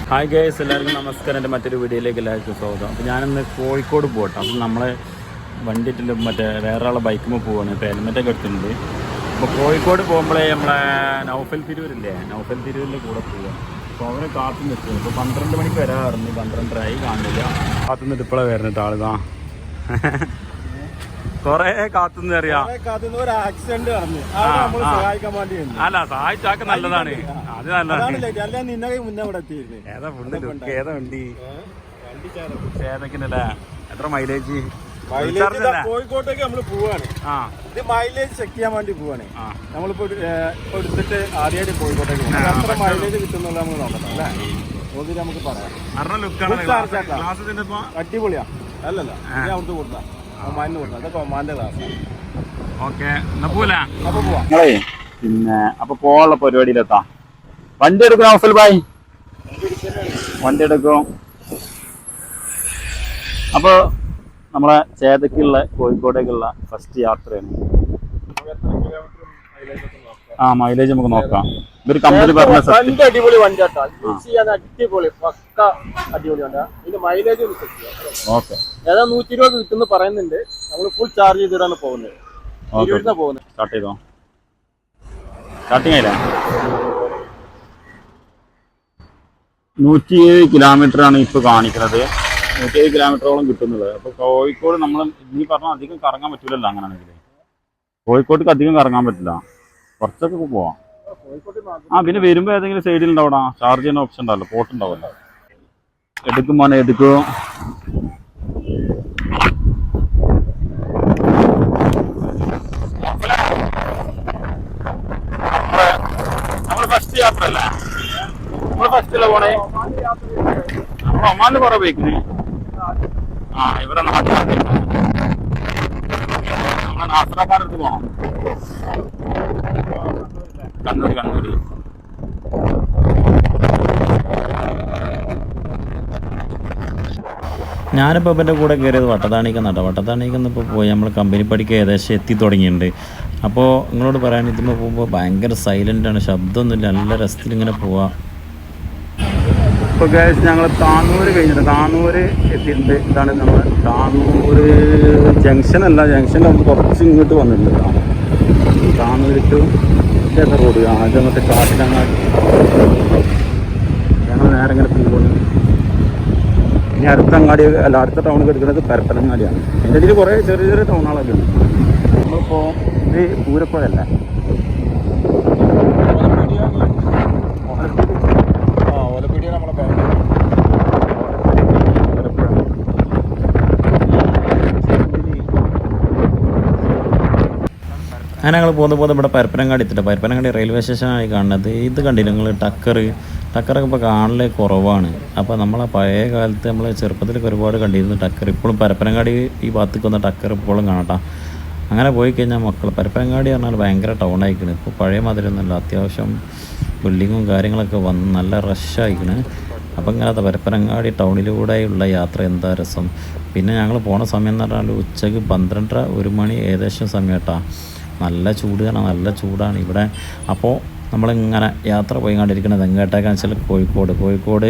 Hi guys, എല്ലാവർക്കും നമസ്കാരം. എൻ്റെ മറ്റൊരു വീഡിയോയിലേക്ക് എല്ലാവർക്കും സ്വാഗതം. അപ്പോൾ ഞാനിന്ന് കോഴിക്കോട് പോകട്ടെ. അപ്പം നമ്മളെ വണ്ടിയിട്ടില്ല മറ്റേ വേറെ ആളെ ബൈക്കുമ്പോൾ പോവാണ്. ഇപ്പോൾ ഹെൽമെറ്റൊക്കെ എടുത്തിട്ടുണ്ട്. അപ്പോൾ കോഴിക്കോട് പോകുമ്പോഴേ നമ്മളെ നൗഫൽ തിരൂരില്ലേ, നൗഫൽ തിരൂരിൻ്റെ കൂടെ പോവുക. അപ്പോൾ അവരെ കാത്തു നിൽക്കുന്നു. ഇപ്പോൾ 12 മണിക്ക് വരാറുണ്ട്, 12:30 കാണില്ല. കാത്തു നിന്നിട്ട് ഇപ്പോഴാണ് വരുന്നിട്ട് ആളുതാ കൊറേ കാത്തുനിന്ന് അറിയാം. അല്ല, സഹായിച്ചാക്ക നല്ലതാണ്. അത് നല്ലതാണ്. ഏതാ ഫുള്ള് ലുക്ക്, ഏതാ വണ്ടി? ചേതക്കിനല്ലേ? എത്ര മൈലേജ്? കോഴിക്കോട്ടേക്ക് നമ്മള് പോവാണ്. ഇത് മൈലേജ് ചെക്ക് ചെയ്യാൻ വേണ്ടി പോവാണ്. നമ്മളിപ്പോ എടുത്തിട്ട് ആദ്യമായിട്ട് കോഴിക്കോട്ടേക്ക് എത്ര മൈലേജ് കിട്ടുന്നുള്ള നമുക്ക് നോക്കട്ടെ അല്ലേ? നോക്കിട്ട് നമുക്ക് പറയാം. അടിപൊളിയാ. അല്ലല്ല, ഞാൻ അവിടുത്തെ കൊടുത്താ ഒമാനിന് കൊടുത്താ. അതൊക്കെ ഒമാന്റെ ക്ലാസ്. ഓക്കെ, അപ്പൊ പോവാം. പിന്നെ അപ്പൊ പോവാനുള്ള പരിപാടിയിലെത്താം. വണ്ടി എടുക്കണം ഔഫൽ ഭായ്, വണ്ടി എടുക്കും. അപ്പൊ നമ്മളെ ചേതക്കുള്ള കോഴിക്കോടേക്കുള്ള ഫസ്റ്റ് യാത്രയാണ്. മൈലേജ് നമുക്ക് നോക്കാം. ഇതൊരു കമ്പനി പറഞ്ഞ അടിപൊളി വണ്ടി കേട്ടോ. അടിപൊളി പക്ക അടിപൊളി വണ്ടിയാ. ഇതിന്റെ മൈലേജ് ഓക്കെ. ഏതാ 120 കിട്ടുന്ന പറയുന്നുണ്ട്. നമ്മൾ ഫുൾ ചാർജ് ചെയ്തിട്ടാണ് പോകുന്നത്. സ്റ്റാർട്ട് ചെയ്തോ? സ്റ്റാർട്ടിങ് ആയില്ല. 107 കിലോമീറ്റർ ആണ് ഇപ്പൊ കാണിക്കുന്നത്. 107 കിലോമീറ്ററോളം കിട്ടുന്നത്. അപ്പൊ കോഴിക്കോട് നമ്മൾ നീ പറഞ്ഞാൽ അധികം കറങ്ങാൻ പറ്റൂലല്ലോ. അങ്ങനെയാണെങ്കിൽ കോഴിക്കോട്ടേക്ക് അധികം കറങ്ങാൻ പറ്റില്ല, കുറച്ചൊക്കെ പോവാം. പിന്നെ വരുമ്പോ ഏതെങ്കിലും സൈഡിൽ ഉണ്ടാവണം ചാർജ് ചെയ്യുന്ന ഓപ്ഷൻ ഉണ്ടാവല്ലോ, പോർട്ട് ഉണ്ടാവല്ലോ. എടുക്കും മോനെ, എടുക്കും. നമ്മള് ഫസ്റ്റ് യാത്ര അല്ലേ? നമ്മള് ഫസ്റ്റിലെ പോണേ. നമ്മള് ഒമാനില് കുറെ പോയിക്കണേ. ഇവിടെ നാട്ടിൽ നമ്മളെ നാസറക്കാരടുത്ത് പോണം. കണ്ണൂര് ഞാനിപ്പോൾ ഇവൻ്റെ കൂടെ കയറിയത് വട്ടത്താണിക്കെന്നാട്ടോ. വട്ടത്താണിക്കെന്ന് ഇപ്പോൾ പോയി നമ്മൾ കമ്പനി പടിക്ക് ഏകദേശം എത്തി തുടങ്ങിയിട്ടുണ്ട്. അപ്പോൾ നിങ്ങളോട് പറയാൻ ഇതിമ്പോൾ പോകുമ്പോൾ ഭയങ്കര സൈലൻ്റാണ്, ശബ്ദമൊന്നുമില്ല, നല്ല രസത്തിൽ ഇങ്ങനെ പോവാം. ഇപ്പോൾ ഗൈസ് ഞങ്ങൾ താന്നൂർ കഴിഞ്ഞിട്ട് താന്നൂർ എത്തിയിട്ടുണ്ട്. ഇതാണ് നമ്മൾ താന്നൂർ ജംഗ്ഷനല്ല, ജംഗ്ഷൻ്റെ നമ്മൾ കുറച്ച് ഇങ്ങോട്ട് വന്നിട്ടുണ്ട്. താന്നൂർ ടു റോഡ് ആദ്യം മറ്റേ കാട്ടിലങ്ങാടി ഞങ്ങൾ നേരെ ഇങ്ങനെ പോകുന്നു. ഇനി അടുത്ത അങ്ങാടി അല്ല, അടുത്ത ടൗണിൽ എടുക്കുന്നത് പരപ്പനങ്ങാടിയാണ്. അതിൻ്റെ ഇതിൽ കുറേ ചെറിയ ചെറിയ ടൗണുകളൊക്കെ ഉണ്ട്. നമ്മളിപ്പോൾ ഇത് പൂരപ്പുഴയല്ലേ? അങ്ങനെ ഞങ്ങൾ പോകുമ്പോൾ ഇവിടെ പരപ്പനങ്ങാടി എത്തിയിട്ട് പരപ്പനങ്ങാടി റെയിൽവേ സ്റ്റേഷനായി കാണുന്നത്. ഇത് കണ്ടില്ല നിങ്ങൾ? ടക്കറൊക്കെ ഇപ്പോൾ കാണൽ കുറവാണ്. അപ്പോൾ നമ്മളെ പഴയ കാലത്ത് നമ്മൾ ചെറുപ്പത്തിലൊക്കെ ഒരുപാട് കണ്ടിരുന്നു ടക്കർ. ഇപ്പോഴും പരപ്പനങ്ങാടി ഈ ഭാഗത്തേക്ക് വന്ന ടക്കർ ഇപ്പോഴും കാണാം. അങ്ങനെ പോയി കഴിഞ്ഞാൽ പരപ്പനങ്ങാടി പറഞ്ഞാൽ ഭയങ്കര ടൗൺ ആയിക്കണ്. ഇപ്പോൾ പഴയ മാതിരിയൊന്നുമല്ല, അത്യാവശ്യം ബിൽഡിങ്ങും കാര്യങ്ങളൊക്കെ വന്ന് നല്ല റഷായിക്കണ്. അപ്പോൾ ഇങ്ങനത്തെ പരപ്പനങ്ങാടി ടൗണിലൂടെയുള്ള യാത്ര എന്താ രസം. പിന്നെ ഞങ്ങൾ പോണ സമയം എന്ന് പറഞ്ഞാൽ ഉച്ചയ്ക്ക് 12:30 1 മണി ഏകദേശം സമയം കേട്ടോ. നല്ല ചൂട് കാരണം നല്ല ചൂടാണ് ഇവിടെ. അപ്പോൾ നമ്മളിങ്ങനെ യാത്ര പോയി കണ്ടിരിക്കുന്നത് എങ്ങോട്ടേക്കാന്ന് വെച്ചാൽ കോഴിക്കോട്.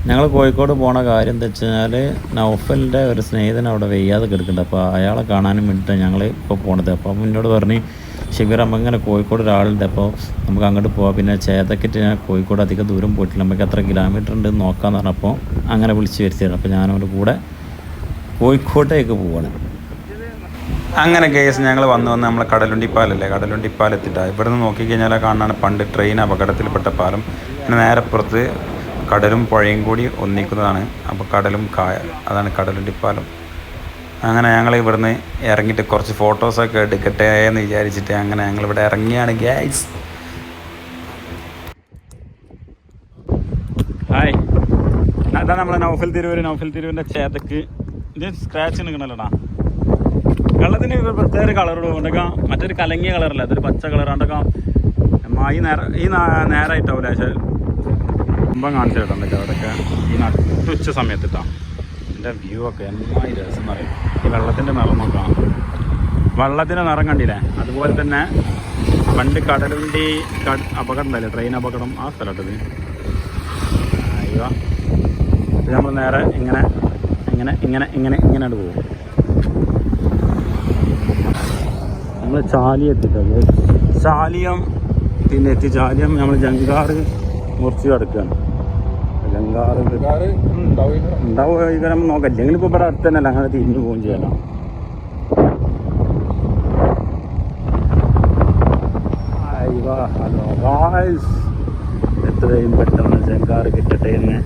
ഞങ്ങൾ കോഴിക്കോട് പോണ കാര്യം എന്താ വെച്ച് കഴിഞ്ഞാൽ നൗഫലിൻ്റെ ഒരു സ്നേഹിതൻ അവിടെ വെയ്യാതെ കിടക്കുന്നുണ്ട്. അപ്പോൾ അയാളെ കാണാനും വേണ്ടിയിട്ടാണ് ഞങ്ങൾ ഇപ്പോൾ പോണത്. അപ്പോൾ എന്നോട് പറഞ്ഞ് ശിവർ നമുക്ക് ഇങ്ങനെ കോഴിക്കോട് ഒരാളുണ്ട്, അപ്പോൾ നമുക്ക് അങ്ങോട്ട് പോവാം. പിന്നെ ചേതക്കിട്ട് ഞാൻ കോഴിക്കോട് അധികം ദൂരം പോയിട്ടില്ല, നമുക്ക് എത്ര കിലോമീറ്റർ ഉണ്ട് നോക്കാമെന്ന് പറഞ്ഞപ്പോൾ അങ്ങനെ വിളിച്ച് വരുത്തിയാണ്. അപ്പോൾ ഞാനവരുടെ കൂടെ കോഴിക്കോട്ടേക്ക് പോവാണ്. അങ്ങനെ കേസ് ഞങ്ങൾ വന്ന് നമ്മളെ കടലുണ്ടിപ്പാലെത്തിയിട്ടാണ്. ഇവിടെ നിന്ന് നോക്കിക്കഴിഞ്ഞാൽ കാണാനാണ് പണ്ട് ട്രെയിൻ അപകടത്തിൽപ്പെട്ട പാലം. പിന്നെ നേരെപ്പുറത്ത് കടലും പുഴയും കൂടി ഒന്നിക്കുന്നതാണ്. അപ്പോൾ കടലും അതാണ് കടലുണ്ടിപ്പാലം. അങ്ങനെ ഞങ്ങൾ ഇവിടുന്ന് ഇറങ്ങിയിട്ട് കുറച്ച് ഫോട്ടോസൊക്കെ എടുക്കട്ടെ എന്ന് വിചാരിച്ചിട്ട് അങ്ങനെ ഞങ്ങളിവിടെ ഇറങ്ങിയാണ് ഗൈസ്. ഹായ്, അതാണ് നമ്മളെ നൗഫൽ തിരൂരിൻ്റെ ചേതക്ക്. ഇത് സ്ക്രാച്ച് നിൽക്കണല്ലോടാ. വെള്ളത്തിന് പ്രത്യേക കളറോട് കൊണ്ടേക്കാം. മറ്റൊരു കലങ്ങിയ കളറല്ല, അതൊരു പച്ച കളറാണ്ടൊക്കെ ഈ നേരമായിട്ടാവില്ല. പക്ഷേ മുമ്പം കാണിച്ചു കേട്ടോണ്ടൊക്കെ അവിടെയൊക്കെ ഈ നട്ടുച്ച സമയത്തിട്ടാണ് ഇതിൻ്റെ വ്യൂ ഒക്കെ നന്നായി രസം എന്ന് പറയും. ഈ വെള്ളത്തിൻ്റെ നിറം നോക്കാം, വെള്ളത്തിൻ്റെ നിറം കണ്ടില്ലേ? അതുപോലെ തന്നെ പണ്ട് കടലുണ്ടി അപകടം ഉണ്ടായില്ലേ, ട്രെയിൻ അപകടം, ആ സ്ഥലത്തത് കയറുക. അപ്പോൾ നമ്മൾ നേരെ ഇങ്ങനെയാണ് പോകും. നമ്മൾ ചാലി എത്തിയിട്ടത് ചാലിയം പിന്നെ ചാലിയം നമ്മൾ ജങ്കാറ് മുറിച്ച് കിടക്കുകയാണ്. ജങ്കാറ് ഉണ്ടാവുക നോക്കാം. ഇല്ലെങ്കിൽ ഇപ്പോൾ ഇവിടെ അടുത്ത് തന്നെയല്ല, അങ്ങനെ തിരിഞ്ഞു പോവുകയും ചെയ്യണം. ഹലോ ഗായ്സ്, എത്രയും പെട്ടെന്ന് ജങ്കാറ് കിട്ടട്ടെ എന്ന്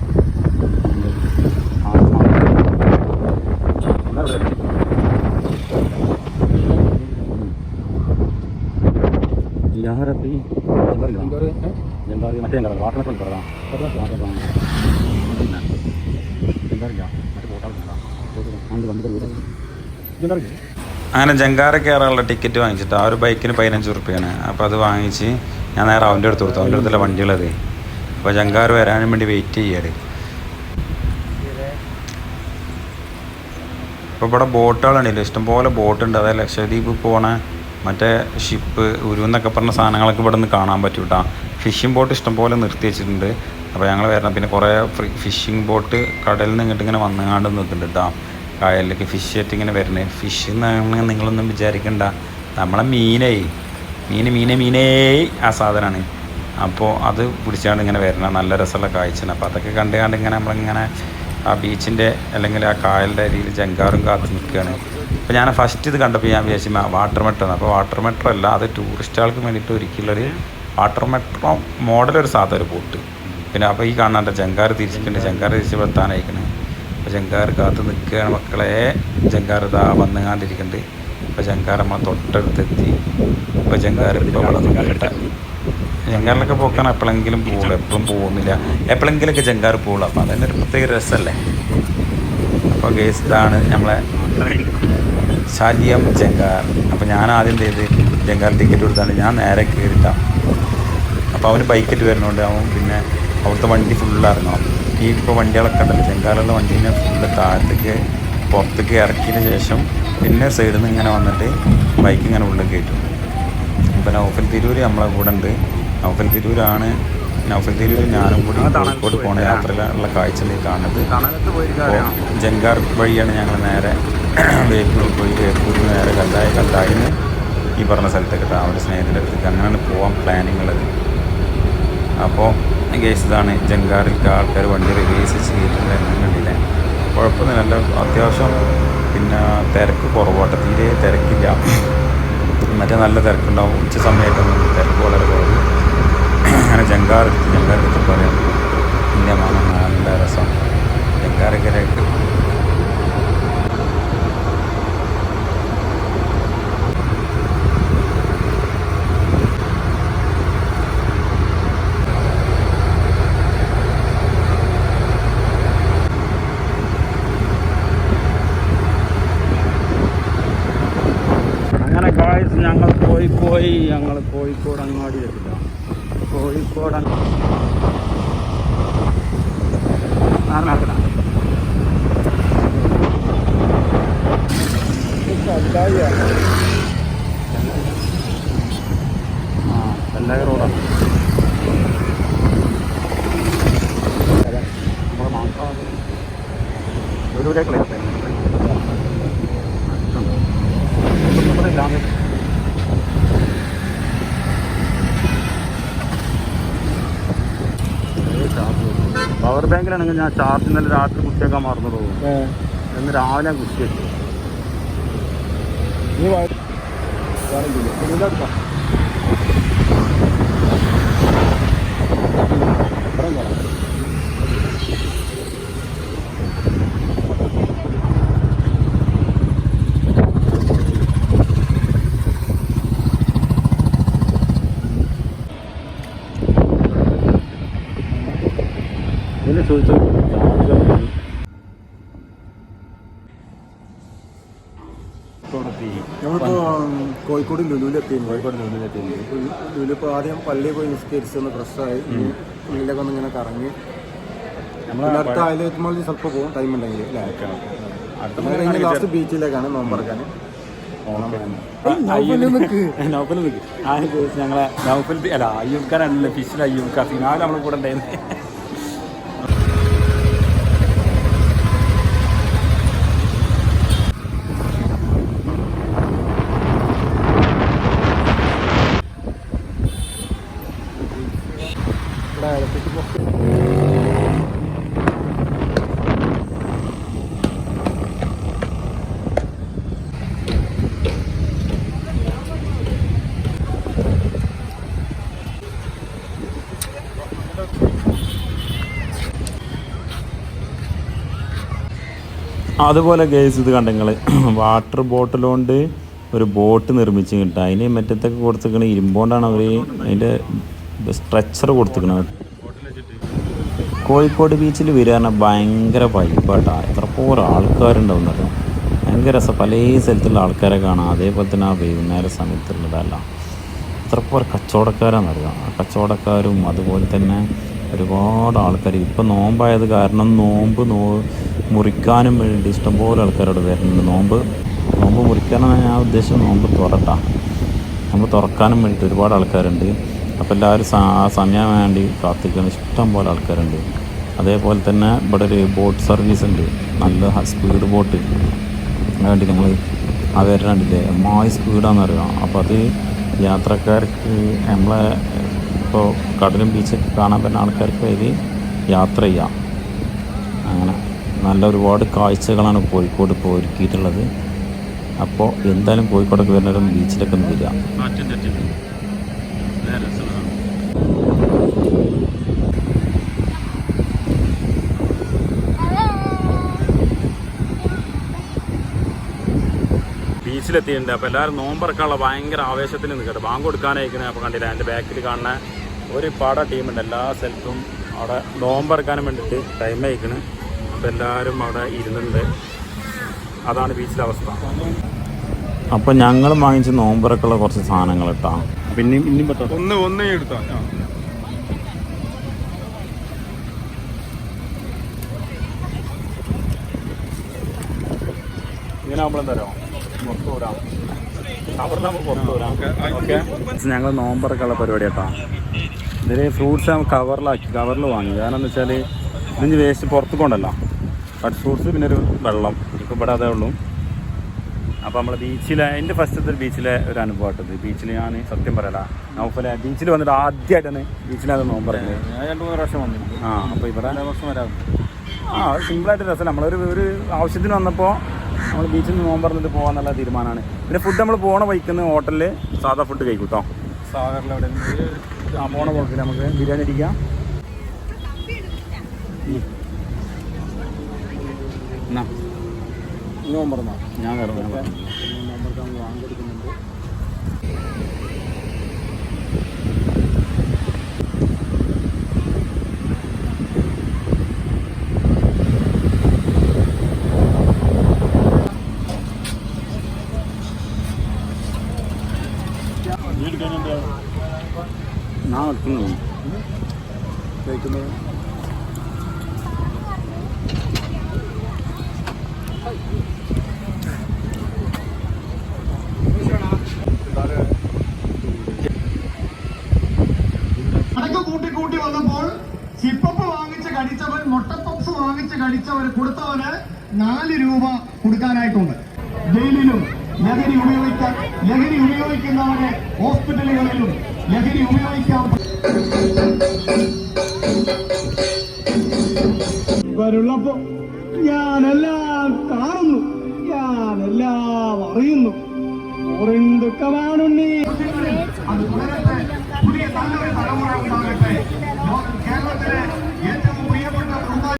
മറ്റേ വാട്ടർ അങ്ങനെ ജങ്കാറ് കയറാനുള്ള ടിക്കറ്റ് വാങ്ങിച്ചിട്ട് ആ ഒരു ബൈക്കിന് 15 റുപ്യാണ്. അപ്പോൾ അത് വാങ്ങിച്ച് ഞാൻ നേരെ അവൻ്റെ അടുത്ത് കൊടുത്തു. അവൻ്റെ അടുത്തുള്ള വണ്ടികളത്. അപ്പോൾ ജങ്കാറ് വരാനും വേണ്ടി വെയിറ്റ് ചെയ്യാണ്. ഇപ്പോൾ ഇവിടെ ബോട്ടുകളുണ്ടല്ലോ, ഇഷ്ടംപോലെ ബോട്ടുണ്ട്. അതായത് ലക്ഷദ്വീപ് പോണ മറ്റേ ഷിപ്പ് ഉരുവെന്നൊക്കെ പറഞ്ഞ സാധനങ്ങളൊക്കെ ഇവിടെ നിന്ന് കാണാൻ പറ്റും കേട്ടോ. ഫിഷിംഗ് ബോട്ട് ഇഷ്ടംപോലെ നിർത്തി വെച്ചിട്ടുണ്ട്. അപ്പോൾ ഞങ്ങൾ വരണം. പിന്നെ കുറേ ഫിഷിംഗ് ബോട്ട് കടലിൽ നിന്ന് ഇങ്ങോട്ട് ഇങ്ങനെ വന്നുകാണ്ട് നിൽക്കുന്നുണ്ട് കേട്ടോ. കായലിലേക്ക് ഫിഷ് ആയിട്ട് ഇങ്ങനെ വരുന്നത്. ഫിഷ് എന്നാണ് നിങ്ങളൊന്നും വിചാരിക്കണ്ട, നമ്മളെ മീനേ ആ സാധനമാണ്. അപ്പോൾ അത് പിടിച്ചാണ്ട് ഇങ്ങനെ വരണം. നല്ല രസമുള്ള കാഴ്ചയാണ്. അപ്പോൾ അതൊക്കെ കണ്ട് ഇങ്ങനെ നമ്മളിങ്ങനെ ആ ബീച്ചിൻ്റെ അല്ലെങ്കിൽ ആ കായലിൻ്റെ അരിയിൽ ജങ്കാറും കാത്ത് നിൽക്കുകയാണ്. അപ്പോൾ ഞാൻ ഫസ്റ്റ് ഇത് കണ്ടപ്പോൾ ഞാൻ വിചാരിച്ചു വാട്ടർ മെട്രോന്ന്. അപ്പോൾ വാട്ടർ മെട്രോ അല്ല, അത് ടൂറിസ്റ്റുകൾക്ക് വേണ്ടിയിട്ട് ഒരുക്കിയുള്ളൊരു വാട്ടർ മെട്രോ മോഡലൊരു സാധാ ഒരു ബോട്ട്. പിന്നെ അപ്പോൾ ഈ കാണാൻ്റെ ജങ്കാറ് തിരിച്ചിട്ടുണ്ട്. ജങ്കാറ് തിരിച്ച് വെത്താനായിക്കണ്. അപ്പോൾ ജങ്കാറ് കാത്ത് നിൽക്കുകയാണ് മക്കളെ. ജങ്കാറ് ഇതാ വന്നുകാണ്ടിരിക്കുന്നുണ്ട്. അപ്പോൾ ജങ്കാറ് നമ്മൾ തൊട്ടടുത്തെത്തി. ഇപ്പോൾ ജങ്കാറ് ഇപ്പോൾ ഇവിടെ നിൽക്കട്ടെ. ജങ്കാറിലൊക്കെ പോക്കാൻ എപ്പോഴെങ്കിലും പോകുള്ളൂ, എപ്പോഴും പോകുന്നില്ല. എപ്പോഴെങ്കിലൊക്കെ ജങ്കാറ് പോകുള്ളൂ. അപ്പോൾ അതന്നെ ഒരു പ്രത്യേക രസമല്ലേ. അപ്പോൾ ഗേസ് ഇതാണ് നമ്മളെ ചാലിയം ജങ്കാർ. അപ്പോൾ ഞാൻ ആദ്യം ചെയ്ത് ജങ്കാർ ടിക്കറ്റ് കൊടുത്താണ് ഞാൻ നേരെ കയറിയിട്ടാണ്. അപ്പോൾ അവന് ബൈക്കിട്ട് വരുന്നതുകൊണ്ട് അവൻ പിന്നെ അവിടുത്തെ വണ്ടി ഫുള്ള് ഇറങ്ങണം. ഈ ഇപ്പോൾ വണ്ടികളൊക്കെ ഉണ്ടല്ലോ, ജങ്കാറുള്ള വണ്ടീനെ ഫുള്ള് താഴത്തേക്ക് പുറത്തേക്ക് ഇറക്കിയതിന് ശേഷം പിന്നെ സൈഡിൽ നിന്ന് ഇങ്ങനെ വന്നിട്ട് ബൈക്ക് ഇങ്ങനെ ഉള്ളിൽ കയറ്റും. ഇപ്പോൾ നൗഫൽ തിരൂർ നമ്മളെ കൂടെ ഉണ്ട്. നൗഫൽ തിരൂരാണ്. നൗഫൽ തിരൂർ ഞാനും കൂടി കോഴിക്കോട് പോണ യാത്രയിലുള്ള കാഴ്ചയിലേക്ക് കാണുന്നത്. ജങ്കാർ വഴിയാണ് ഞങ്ങൾ നേരെ വേപ്പൂർ പോയി. വേപ്പൂരിൽ നേരെ കല്ലായിന്ന് ഈ പറഞ്ഞ സ്ഥലത്തേക്ക് കേട്ടോ, അവരുടെ സ്നേഹത്തിൻ്റെ അടുത്തേക്ക് അങ്ങനെയാണ് പോകാൻ പ്ലാനിങ് ഉള്ളത്. അപ്പോൾ കേസ് ഇതാണ് ജങ്കാറിലേക്ക് ആൾക്കാർ വണ്ടി റിലീസ് ചെയ്തിട്ടുണ്ട്. കണ്ടില്ലേ, കുഴപ്പമൊന്നുമില്ല. നല്ല അത്യാവശ്യം പിന്നെ തിരക്ക് കുറവാട്ടോ, തീരെ തിരക്കില്ല. മറ്റേ നല്ല തിരക്കുണ്ടാവും. ഉച്ച സമയത്തൊന്നും തിരക്ക് വളരെ കുറവ്. അങ്ങനെ ജങ്കാർ എടുത്ത് പറയാം. എൻ്റെ മാമ നല്ല രസം ജങ്കാറൊക്കെ. അങ്ങനെ ഗായ്സ് ഞങ്ങൾ കോഴിക്കോട് അങ്ങാടിയിലെത്തില്ല. കോഴിക്കോട് എല്ലാ റോഡാണ്. ഒരു പവർ ബാങ്കിലാണെങ്കിൽ ഞാൻ ചാർജ് ഇന്നലെ രാത്രി കുത്തിയേക്കാൻ മറന്നു പോകും. എന്ന് രാവിലെ കുത്തിയേക്കും. ഇതിന് ചോദിച്ചു നമ്മളിപ്പോൾ കോഴിക്കോട് ലുലുവിലെത്തി. ലുലു ഇപ്പോൾ ആദ്യം പള്ളിയിൽ പോയി നിസ്കരിച്ചൊന്ന് ഫ്രഷായി ഉള്ളിലൊക്കെ ഒന്ന് ഇങ്ങനെ കറങ്ങി അടുത്ത ആയിലെത്തുമ്പോൾ സ്വല്പം പോകും ടൈം ഉണ്ടെങ്കിൽ അല്ലേ. ലാസ്റ്റ് ബീച്ചിലേക്കാണ് നോമ്പറക്കാൻ. ഞങ്ങളെ നൗഫൽ അല്ല അയ്യൂബ്ഖാനല്ലേ, ഫിഷിൽ അയ്യൂബ്ഖാൻ ഫിനാലെ നമ്മളെ കൂടെ ഉണ്ടായിരുന്നു. അതുപോലെ ഗേസ് ഇത് കണ്ടെങ്കിൽ വാട്ടർ ബോട്ടിൽ കൊണ്ട് ഒരു ബോട്ട് നിർമ്മിച്ച് കിട്ടുക. അതിന് മറ്റത്തൊക്കെ കൊടുത്തിരിക്കണ ഇരുമ്പോണ്ടാണ് അവർ അതിൻ്റെ സ്ട്രെച്ചർ കൊടുത്തിരിക്കുന്നത്. കോഴിക്കോട് ബീച്ചിൽ വരിക ഭയങ്കര വൈബാട്ടാ. എത്രപ്പോരം ആൾക്കാരുണ്ടാവുന്നല്ലോ, ഭയങ്കര രസം. പല സ്ഥലത്തുള്ള ആൾക്കാരെ കാണാം. അതേപോലെ തന്നെ ആ വൈകുന്നേര സമയത്തുള്ളതല്ല, എത്രപ്പോരം കച്ചവടക്കാരാണെന്നറിയാം. ആ കച്ചവടക്കാരും അതുപോലെ തന്നെ ഒരുപാട് ആൾക്കാർ. ഇപ്പം നോമ്പായത് കാരണം നോമ്പ് മുറിക്കാനും വേണ്ടി ഇഷ്ടംപോലെ ആൾക്കാരോട് വരുന്നുണ്ട്. നോമ്പ് മുറിക്കാനാണ് ഞാൻ ഉദ്ദേശിച്ചത്. നോമ്പ് തുറക്കാനും വേണ്ടിയിട്ട് ഒരുപാട് ആൾക്കാരുണ്ട്. അപ്പോൾ എല്ലാവരും ആ സമയം വേണ്ടി കാത്തിരിക്കുന്ന ഇഷ്ടം പോലെ ആൾക്കാരുണ്ട്. അതേപോലെ തന്നെ ഇവിടെ ഒരു ബോട്ട് സർവീസ് ഉണ്ട്, നല്ല സ്പീഡ് ബോട്ട്. വേണ്ടി നിങ്ങൾ ആ വരാണ്ടില്ലേ, എമ്മായി സ്പീഡാണെന്നറിയാം. അപ്പോൾ അത് യാത്രക്കാർക്ക് നമ്മളെ ഇപ്പോൾ കടലും ബീച്ചൊക്കെ കാണാൻ പറ്റുന്ന ആൾക്കാർക്ക് അതിൽ യാത്ര ചെയ്യാം. അങ്ങനെ നല്ല ഒരുപാട് കാഴ്ചകളാണ് കോഴിക്കോട് ഇപ്പോൾ ഒരുക്കിയിട്ടുള്ളത്. അപ്പോൾ എന്തായാലും കോഴിക്കോടൊക്കെ വരുന്നവരും ബീച്ചിലൊക്കെ ഒന്ന് വരിക. ബീച്ചിലെത്തിയിട്ടുണ്ട്. അപ്പോൾ എല്ലാവരും നോമ്പറക്കാനുള്ള ഭയങ്കര ആവേശത്തിൽ നിൽക്കട്ടെ. ബാങ്ക് കൊടുക്കാനായിരിക്കണേ. അപ്പോൾ കണ്ടില്ല എൻ്റെ ബാക്കിൽ കാണുന്ന ഒരു പാട ടീമുണ്ട്. എല്ലാ സ്ഥലത്തും അവിടെ നോമ്പറക്കാനും വേണ്ടിയിട്ട് ടൈം അയക്കണ്. അപ്പോൾ എല്ലാവരും അവിടെ ഇരുന്നുണ്ട്. അതാണ് ബീച്ചിലെ അവസ്ഥ. അപ്പോൾ ഞങ്ങൾ വാങ്ങിച്ച് നോമ്പറക്കുള്ള കുറച്ച് സാധനങ്ങൾ ഇട്ടാ. പിന്നെ ഇനിയും പറ്റും ഒന്ന് എടുത്താ. ഇങ്ങനെ ആകുമ്പോഴെന്താ ഞങ്ങൾ നോമ്പറക്കുള്ള പരിപാടി കേട്ടോ. ഇതിൽ ഫ്രൂട്ട്സ് കവറിൽ വാങ്ങി. കാരണം എന്താ വെച്ചാൽ ഇതിന് വേസ്റ്റ് പുറത്ത് കൊണ്ടല്ലോ. കട്ട് ഫ്രൂട്ട്സ് പിന്നെ ഒരു വെള്ളം. ഇപ്പോൾ ഇവിടെ അതേ ഉള്ളൂ. അപ്പോൾ നമ്മൾ ബീച്ചിലെ എൻ്റെ ഫസ്റ്റത്തെ ബീച്ചിലെ ഒരു അനുഭവമായിട്ടത്. ബീച്ചിൽ ഞാൻ സത്യം പറയല നൗഫലെ ബീച്ചിൽ വന്നിട്ട് ആദ്യമായിട്ടാണ് ബീച്ചിലത് നോമ്പറക്കുന്നത്. ഞാൻ 2-3 പ്രാവശ്യം വന്നിട്ടുണ്ട്. അപ്പോൾ ഇവിടെ വർഷം വരാം. സിമ്പിളായിട്ട് രസം. നമ്മളൊരു ആവശ്യത്തിന് വന്നപ്പോൾ നമ്മൾ ബീച്ചിൽ നിന്ന് നോമ്പറന്നിട്ട് പോകാന്നുള്ള തീരുമാനമാണ്. പിന്നെ ഫുഡ് നമ്മൾ പോണ വയ്ക്കുന്ന ഹോട്ടലിൽ സാധാ ഫുഡ് കഴിക്കും കേട്ടോ. സാധാരണ അവിടെ പോണ പോക്കിൽ നമുക്ക് ബിരിയാണി അടിക്കാം. എന്നാ നോമ്പറന്നോ? ഞാൻ കയറുന്നു. നോമ്പറക്കാൻ വാങ്ങിക്കൊടുക്കുന്നുണ്ട്. ഞാൻ എടുക്കുന്നു കഴിക്കുന്നത്. കൂട്ടി വന്നപ്പോൾ ചിപ്പപ്പ് വാങ്ങിച്ച് കടിച്ചവൻ മുട്ടപ്പപ്സ് വാങ്ങിച്ച് കടിച്ചവന് കൊടുത്തവന് 4 രൂപ കൊടുക്കാനായിട്ടുണ്ട്. ജയിലിലും ലഹരി ഉപയോഗിക്കുന്നവരെ ഹോസ്പിറ്റലുകളിലും ലഹരി ഉപയോഗിക്കാൻ വരുള്ളപ്പോ ഞാനെല്ലാം കാണുന്നു, ഞാനെല്ലാം അറിയുന്നു. ദുഃഖമാണുണ്ണി അത്